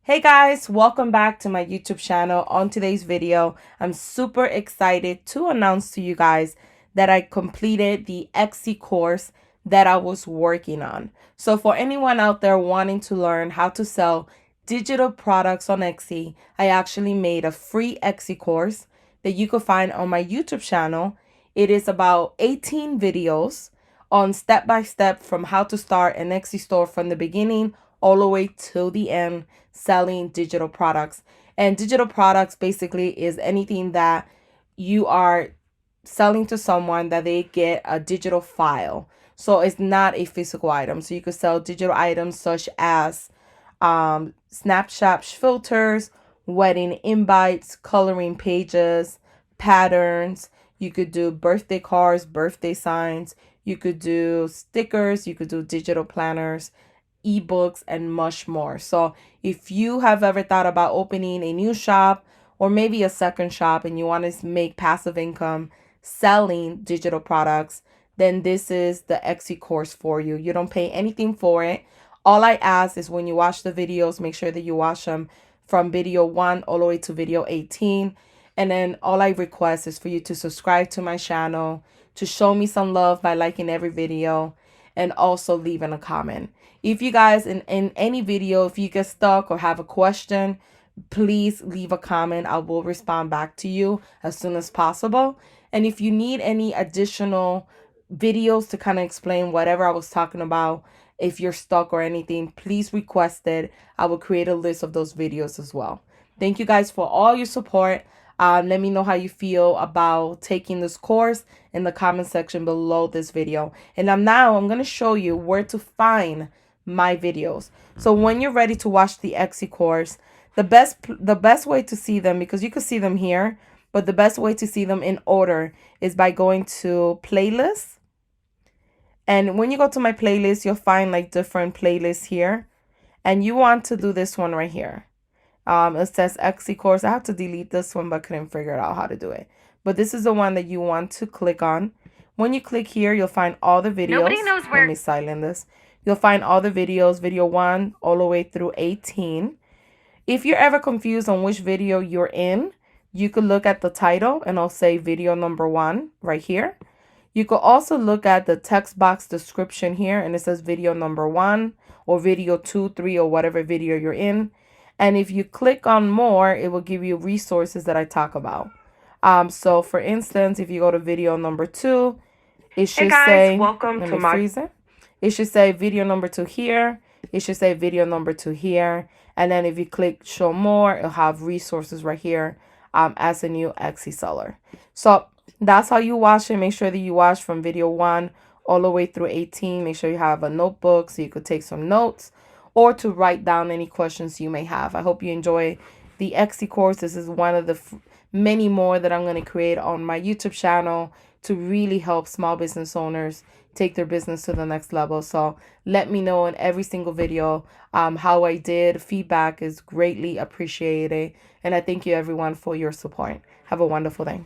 Hey guys, welcome back to my YouTube channel. On today's video, I'm super excited to announce to you guys that I completed the Etsy course that I was working on. So for anyone out there wanting to learn how to sell digital products on Etsy, I actually made a free Etsy course that you can find on my YouTube channel. It is about 18 videos on step-by-step from how to start an Etsy store from the beginning all the way to the end, selling digital products. And digital products basically is anything that you are selling to someone that they get a digital file. So it's not a physical item. So you could sell digital items such as Snapchat filters, wedding invites, coloring pages, patterns. You could do birthday cards, birthday signs. You could do stickers. You could do digital planners, ebooks, and much more. So if you have ever thought about opening a new shop or maybe a second shop and you want to make passive income selling digital products, then this is the Etsy course for you. You don't pay anything for it. All I ask is when you watch the videos, make sure that you watch them from video 1 all the way to video 18. And then all I request is for you to subscribe to my channel, to show me some love by liking every video, and also leaving a comment. If you guys in any video, if you get stuck or have a question, please leave a comment. I will respond back to you as soon as possible. And if you need any additional videos to kind of explain whatever I was talking about, if you're stuck or anything, please request it. I will create a list of those videos as well. Thank you guys for all your support. Let me know how you feel about taking this course in the comment section below this video. And I'm going to show you where to find my videos. So when you're ready to watch the Etsy course, the best way to see them, because you can see them here, but the best way to see them in order is by going to playlists. And when you go to my playlist, you'll find like different playlists here. And you want to do this one right here. It says Etsy course. I have to delete this one, but couldn't figure out how to do it. But this is the one that you want to click on. When you click here, you'll find all the videos. Nobody knows where. Let me silence this. You'll find all the videos, video 1 all the way through 18. If you're ever confused on which video you're in, you could look at the title and I'll say video number 1 right here. You could also look at the text box description here and it says video number 1 or video 2, 3, or whatever video you're in. And if you click on more, it will give you resources that I talk about. So for instance, if you go to video number 2, it should say, welcome let to me my freeze it. It should say video number 2 here. It should say video number 2 here. And then if you click show more, it'll have resources right here as a new Etsy seller. So that's how you watch it. Make sure that you watch from video 1 all the way through 18. Make sure you have a notebook so you could take some notes or to write down any questions you may have. I hope you enjoy the Etsy course. This is one of the many more that I'm going to create on my YouTube channel to really help small business owners take their business to the next level. So let me know in every single video how I did. Feedback is greatly appreciated. And I thank you everyone for your support. Have a wonderful day.